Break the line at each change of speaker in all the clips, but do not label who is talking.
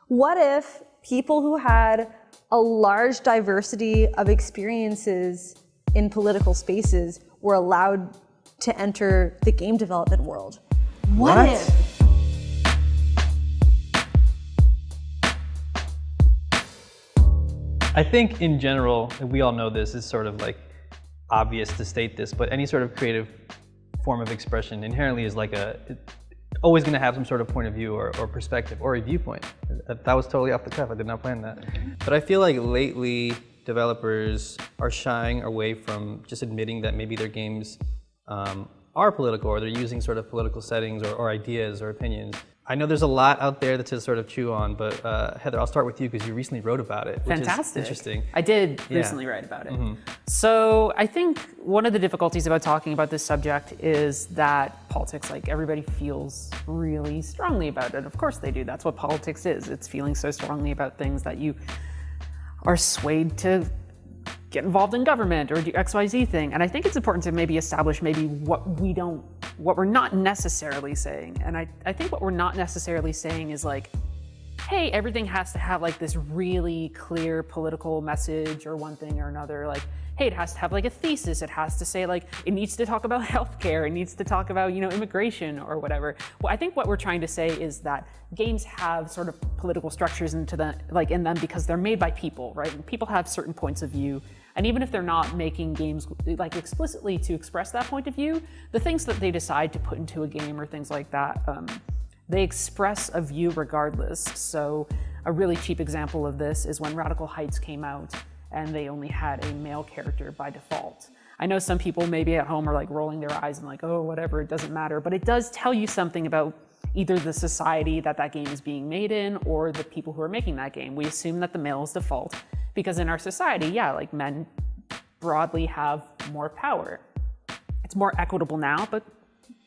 What if people who had a large diversity of experiences in political spaces were allowed to enter the game development world? What if?
I think in general, and we all know this, is sort of like obvious to state this, but any sort of creative form of expression inherently is like always going to have some sort of point of view or perspective or a viewpoint. That was totally off the cuff. I did not plan that. But I feel like lately developers are shying away from just admitting that maybe their games are political, or they're using sort of political settings or ideas or opinions. I know there's a lot out there to sort of chew on, but Heather, I'll start with you because you recently wrote about it, which
Fantastic.
is interesting.
I did recently write about it. So I think one of the difficulties about talking about this subject is that politics, like everybody feels really strongly about it. Of course they do. That's what politics is. It's feeling so strongly about things that you are swayed to get involved in government or do XYZ thing. And I think it's important to maybe establish maybe what we're not necessarily saying. And I think what we're not necessarily saying is like, hey, everything has to have like this really clear political message or one thing or another. Like, hey, it has to have like a thesis. It has to say like, it needs to talk about healthcare. It needs to talk about, you know, immigration or whatever. Well, I think what we're trying to say is that games have sort of political structures in them because they're made by people, right? And people have certain points of view. And even if they're not making games like explicitly to express that point of view, the things that they decide to put into a game or things like that, they express a view regardless. So a really cheap example of this is when Radical Heights came out and they only had a male character by default. I know some people maybe at home are like rolling their eyes and like, oh, whatever, it doesn't matter. But it does tell you something about either the society that that game is being made in or the people who are making that game. We assume that the male is default because in our society, yeah, like men broadly have more power. It's more equitable now, but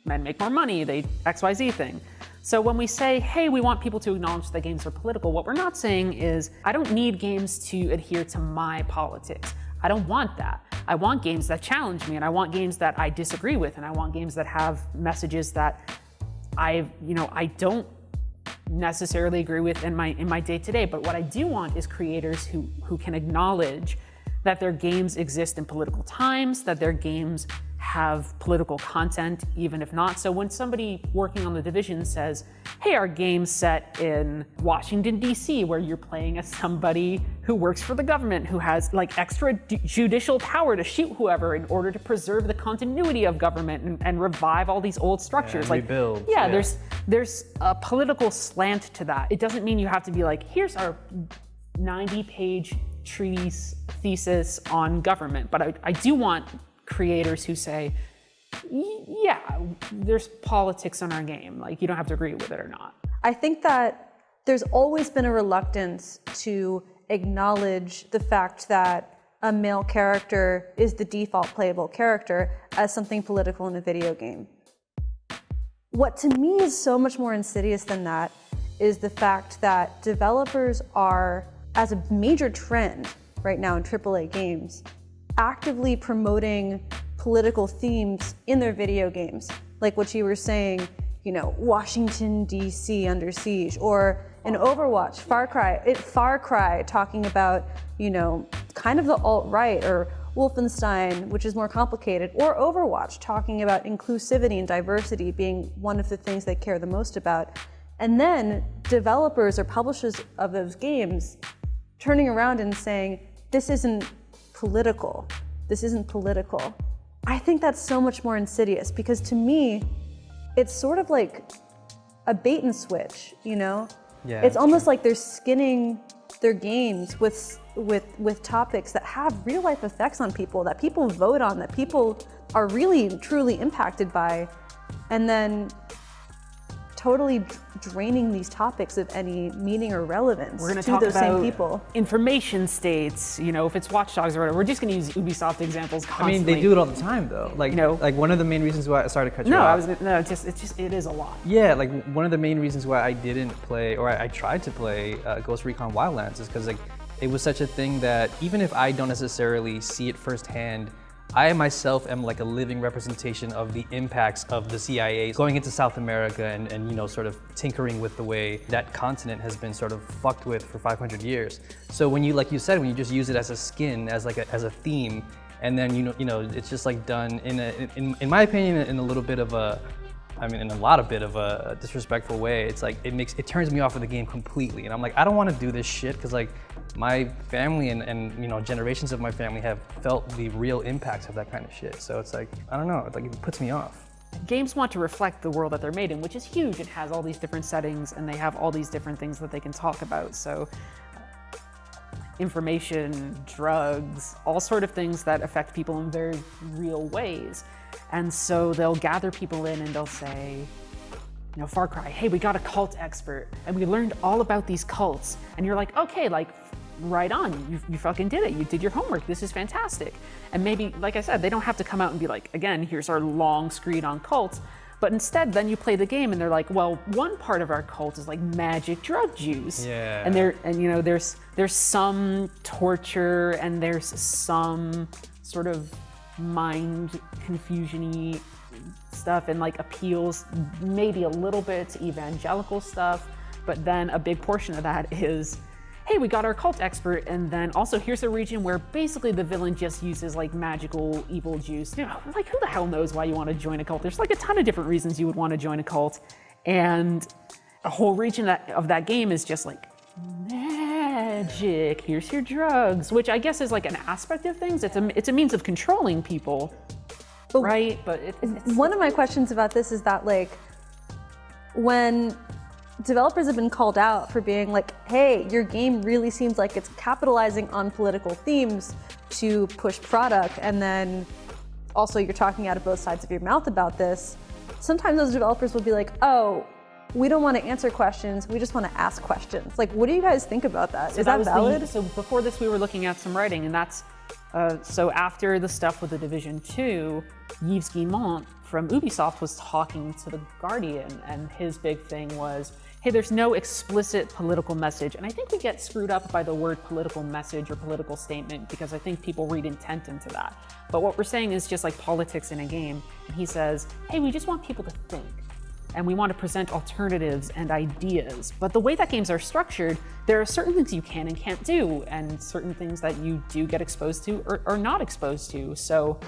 men make more money, they XYZ thing. So when we say, hey, we want people to acknowledge that games are political, what we're not saying is, I don't need games to adhere to my politics. I don't want that. I want games that challenge me, and I want games that I disagree with, and I want games that have messages that I don't necessarily agree with in my day-to-day. But what I do want is creators who can acknowledge that their games exist in political times, that their games have political content, even if not. So when somebody working on The Division says, hey, our game's set in Washington, D.C., where you're playing as somebody who works for the government, who has like extra judicial power to shoot whoever in order to preserve the continuity of government and revive all these old structures.
Yeah, like rebuild.
Yeah, there's a political slant to that. It doesn't mean you have to be like, here's our 90-page treatise thesis on government, but I do want creators who say, yeah, there's politics in our game. Like, you don't have to agree with it or not.
I think that there's always been a reluctance to acknowledge the fact that a male character is the default playable character as something political in a video game. What to me is so much more insidious than that is the fact that developers are, as a major trend right now in AAA games, actively promoting political themes in their video games. Like what you were saying, you know, Washington, D.C. under siege, or in Overwatch, Far Cry talking about, you know, kind of the alt-right, or Wolfenstein, which is more complicated, or Overwatch talking about inclusivity and diversity being one of the things they care the most about. And then developers or publishers of those games turning around and saying, this isn't political. This isn't political. I think that's so much more insidious because to me, it's sort of like a bait and switch, you know?
Yeah,
it's almost like they're skinning their games with topics that have real life effects on people, that people vote on, that people are really truly impacted by, and then totally draining these topics of any meaning or relevance
to
talk those
about
same people.
Information states, you know, if it's Watch Dogs or whatever, we're just going to use Ubisoft examples constantly.
I mean, they do it all the time, though. Like,
you know,
like one of the main reasons why I started to cut you off.
It is a lot.
Yeah, like one of the main reasons why I didn't play, or I tried to play Ghost Recon Wildlands is because like it was such a thing that even if I don't necessarily see it firsthand, I myself am like a living representation of the impacts of the CIA going into South America and you know, sort of tinkering with the way that continent has been sort of fucked with for 500 years. So when you, like you said, when you just use it as a skin, as like as a theme, and then you know, it's just like done in my opinion, in a little bit of a, I mean, in a lot of bit of a disrespectful way. It's like, it turns me off of the game completely. And I'm like, I don't want to do this shit, because like my family and you know, generations of my family have felt the real impacts of that kind of shit. So it's like, I don't know, it's like, it puts me off.
Games want to reflect the world that they're made in, which is huge. It has all these different settings and they have all these different things that they can talk about. So information, drugs, all sort of things that affect people in very real ways. And so they'll gather people in and they'll say, you know, Far Cry, hey, we got a cult expert and we learned all about these cults. And you're like, okay, like, right on, you fucking did it. You did your homework, this is fantastic. And maybe, like I said, they don't have to come out and be like, again, here's our long screed on cults. But instead, then you play the game and they're like, well, one part of our cult is like magic drug juice.
Yeah.
And you know, there's some torture and there's some sort of mind confusion-y stuff and like appeals maybe a little bit to evangelical stuff, but then a big portion of that is, hey, we got our cult expert, and then also here's a region where basically the villain just uses like magical evil juice. You know, like who the hell knows why you want to join a cult? There's like a ton of different reasons you would want to join a cult, and a whole region of that game is just like magic. Here's your drugs, which I guess is like an aspect of things. It's a means of controlling people,
But
right? But it's
one of my questions about this is that, like, when developers have been called out for being like, hey, your game really seems like it's capitalizing on political themes to push product, and then also you're talking out of both sides of your mouth about this, sometimes those developers will be like, oh, we don't want to answer questions, we just want to ask questions. Like, what do you guys think about that? Is that valid?
So before this, we were looking at some writing, and that's, so after the stuff with the Division 2, Yves Guillemot from Ubisoft was talking to The Guardian, and his big thing was, hey, there's no explicit political message. And I think we get screwed up by the word political message or political statement, because I think people read intent into that. But what we're saying is just like politics in a game. And he says, hey, we just want people to think. And we want to present alternatives and ideas. But the way that games are structured, there are certain things you can and can't do, and certain things that you do get exposed to or not exposed to. So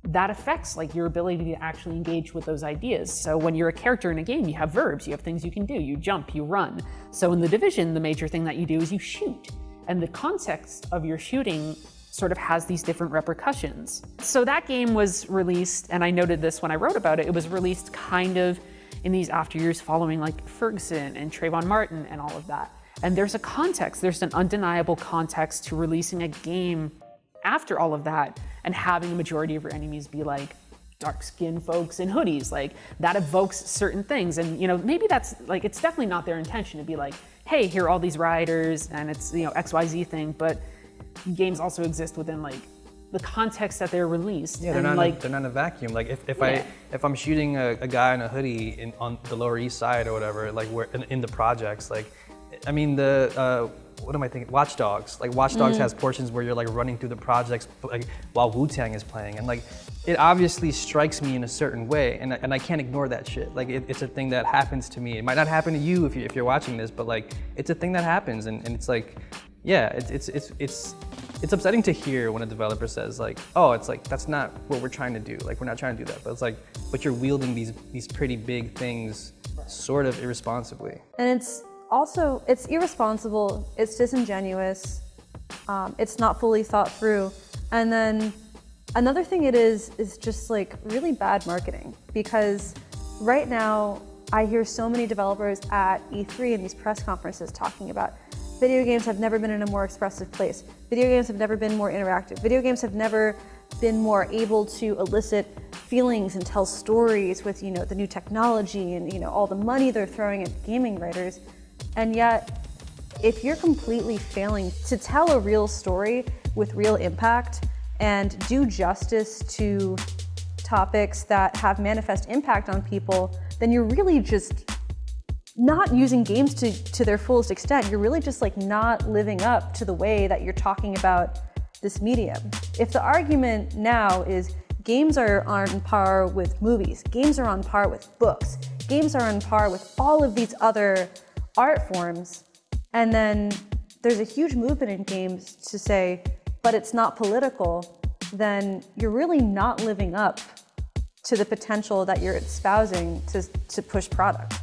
that affects like your ability to actually engage with those ideas. So when you're a character in a game, you have verbs, you have things you can do, you jump, you run. So in The Division, the major thing that you do is you shoot. And the context of your shooting sort of has these different repercussions. So that game was released, and I noted this when I wrote about it, it was released kind of in these after years following like Ferguson and Trayvon Martin and all of that. And there's a context, there's an undeniable context to releasing a game after all of that and having a majority of your enemies be like dark-skinned folks in hoodies. Like, that evokes certain things. And, you know, maybe that's like, it's definitely not their intention to be like, hey, here are all these rioters and it's, you know, XYZ thing, but games also exist within like the context that they're released.
Yeah, they're not in a vacuum. Like if I'm shooting a guy in a hoodie on the Lower East Side or whatever, like we're in the projects, like, I mean, what am I thinking? Watch Dogs. Like, Watch Dogs has portions where you're like running through the projects like while Wu-Tang is playing, and like it obviously strikes me in a certain way, and I can't ignore that shit. Like, it's a thing that happens to me. It might not happen to you if you're watching this, but like it's a thing that happens, and it's like, yeah, it's upsetting to hear when a developer says like, oh, it's like, that's not what we're trying to do. Like, we're not trying to do that. But it's like, but you're wielding these pretty big things sort of irresponsibly.
And it's also, it's irresponsible, it's disingenuous, it's not fully thought through. And then another thing it is just like really bad marketing, because right now I hear so many developers at E3 and these press conferences talking about video games have never been in a more expressive place. Video games have never been more interactive. Video games have never been more able to elicit feelings and tell stories with, you know, the new technology and, you know, all the money they're throwing at gaming writers. And yet, if you're completely failing to tell a real story with real impact and do justice to topics that have manifest impact on people, then you're really just not using games to their fullest extent. You're really just like not living up to the way that you're talking about this medium. If the argument now is games are on par with movies, games are on par with books, games are on par with all of these other art forms, and then there's a huge movement in games to say, but it's not political, then you're really not living up to the potential that you're espousing to push product.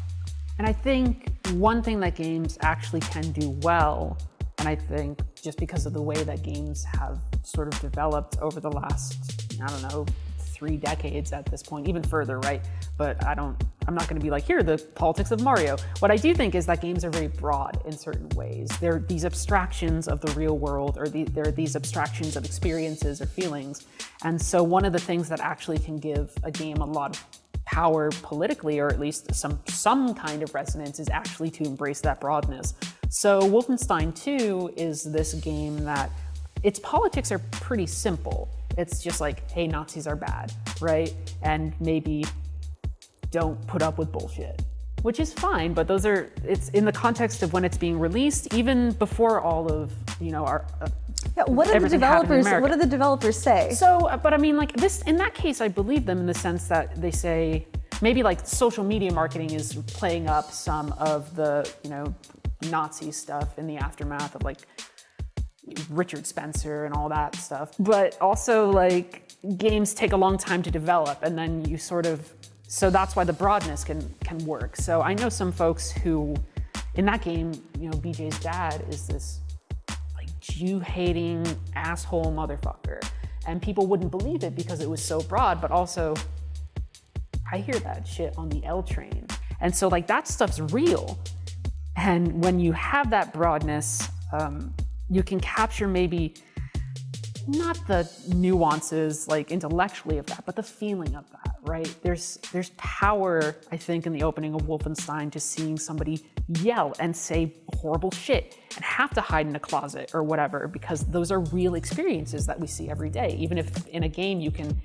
And I think one thing that games actually can do well, and I think just because of the way that games have sort of developed over the last, I don't know, 3 decades at this point, even further, right? But I'm not gonna be like, here, the politics of Mario. What I do think is that games are very broad in certain ways. They're these abstractions of the real world, or they're these abstractions of experiences or feelings. And so one of the things that actually can give a game a lot of power politically, or at least some kind of resonance, is actually to embrace that broadness. So Wolfenstein 2 is this game that its politics are pretty simple. It's just like, hey, Nazis are bad, right? And maybe don't put up with bullshit, which is fine, but it's in the context of when it's being released, even before all of, our
what do the developers say?
So, but I mean, like this, in that case, I believe them in the sense that they say, maybe like social media marketing is playing up some of the, Nazi stuff in the aftermath of like Richard Spencer and all that stuff. But also like games take a long time to develop, and then you so that's why the broadness can work. So I know some folks who, in that game, BJ's dad is this like Jew-hating asshole motherfucker. And people wouldn't believe it because it was so broad, but also I hear that shit on the L train. And so like that stuff's real. And when you have that broadness, you can capture maybe not the nuances like intellectually of that, but the feeling of that, right? There's power, I think, in the opening of Wolfenstein, just seeing somebody yell and say horrible shit and have to hide in a closet or whatever, because those are real experiences that we see every day. Even if in a game you can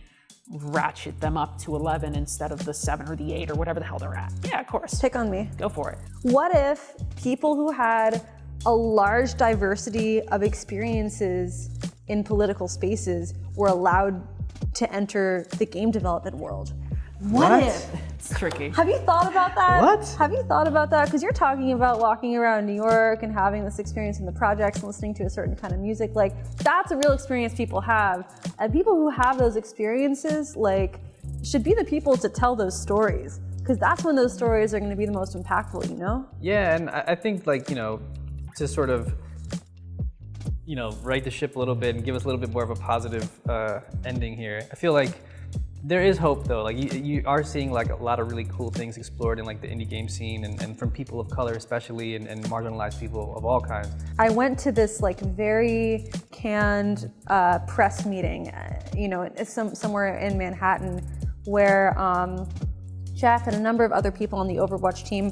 ratchet them up to 11 instead of the 7 or the 8 or whatever the hell they're at. Yeah, of course.
Pick on me.
Go for it.
What if people who had a large diversity of experiences in political spaces were allowed to enter the game development world? What if?
It's tricky.
Have you thought about that?
What?
Have you thought about that? Because you're talking about walking around New York and having this experience in the projects and listening to a certain kind of music. Like, that's a real experience people have. And people who have those experiences, like, should be the people to tell those stories. Because that's when those stories are going to be the most impactful,
Yeah, and I think, like, to sort of, right the ship a little bit and give us a little bit more of a positive ending here. I feel like there is hope, though. Like you are seeing like a lot of really cool things explored in like the indie game scene, and from people of color especially, and marginalized people of all kinds. I
went to this like very canned press meeting, it's somewhere in Manhattan, where Jeff and a number of other people on the Overwatch team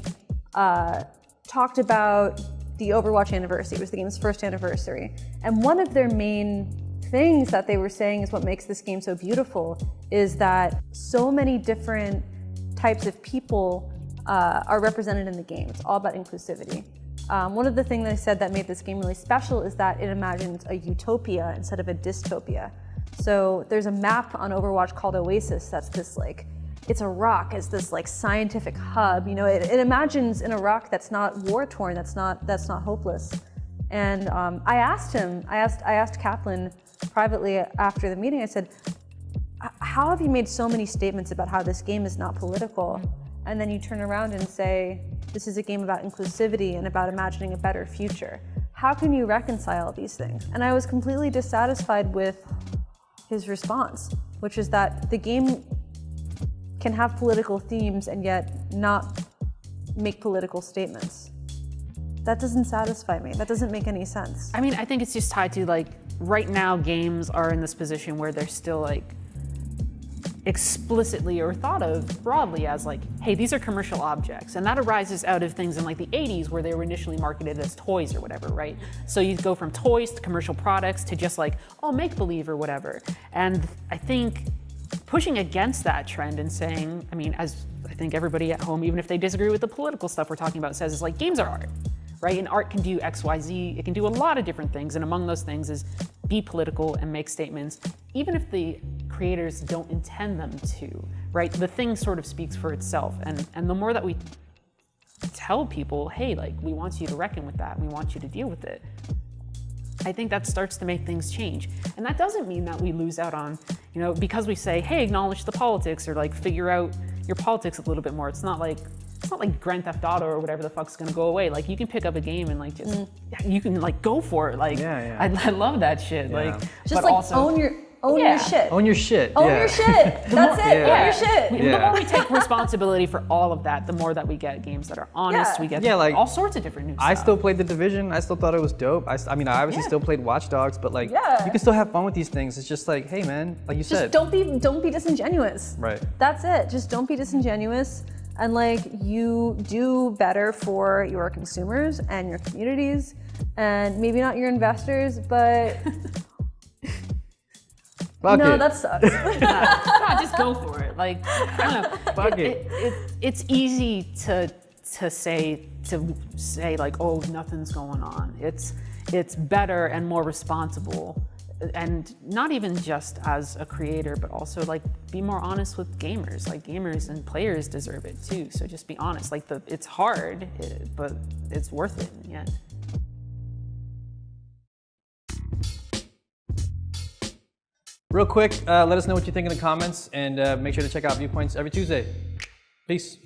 talked about the Overwatch anniversary. It was the game's first anniversary. And one of their main things that they were saying is what makes this game so beautiful is that so many different types of people are represented in the game. It's all about inclusivity. One of the things they said that made this game really special is that it imagines a utopia instead of a dystopia. So there's a map on Overwatch called Oasis that's this like, it's Iraq as this like scientific hub. It imagines an Iraq that's not war-torn, that's not hopeless. And I asked Kaplan privately after the meeting, I said, how have you made so many statements about how this game is not political? And then you turn around and say, this is a game about inclusivity and about imagining a better future. How can you reconcile these things? And I was completely dissatisfied with his response, which is that the game can have political themes and yet not make political statements. That doesn't satisfy me. That doesn't make any sense.
I mean, I think it's just tied to like, right now games are in this position where they're still like explicitly or thought of broadly as like, hey, these are commercial objects. And that arises out of things in like the 80s where they were initially marketed as toys or whatever, right? So you go from toys to commercial products to just like, oh, make-believe or whatever. And I think pushing against that trend and saying, I mean, as I think everybody at home, even if they disagree with the political stuff we're talking about, says is like, games are art, right? And art can do X, Y, Z. It can do a lot of different things. And among those things is be political and make statements, even if the creators don't intend them to, right? The thing sort of speaks for itself. And the more that we tell people, hey, like, we want you to reckon with that, we want you to deal with it, I think that starts to make things change. And that doesn't mean that we lose out on, you know, because we say, hey, acknowledge the politics, or like figure out your politics a little bit more. It's not like Grand Theft Auto or whatever the fuck's gonna go away. Like, you can pick up a game and like just, you can like go for it. Like, I love that shit. Like,
just
but
like
also,
own your shit.
Own your shit.
Own your shit. That's it. Own your shit.
The more we take responsibility for all of that, the more that we get games that are honest. We get
like,
all sorts of different new stuff.
I still played The Division. I still thought it was dope. I mean, I obviously still played Watch Dogs, but like, you can still have fun with these things. It's just like, hey man, like you said.
Just don't be disingenuous.
Right.
That's it. Just don't be disingenuous. And like, you do better for your consumers and your communities, and maybe not your investors, but that sucks.
Just go for it. Like, I don't know. It's easy to say like, oh, nothing's going on. It's better and more responsible, and not even just as a creator, but also like be more honest with gamers. Like, gamers and players deserve it too. So just be honest. Like, it's hard, but it's worth it in the end.
Real quick, let us know what you think in the comments, and make sure to check out Viewpoints every Tuesday. Peace.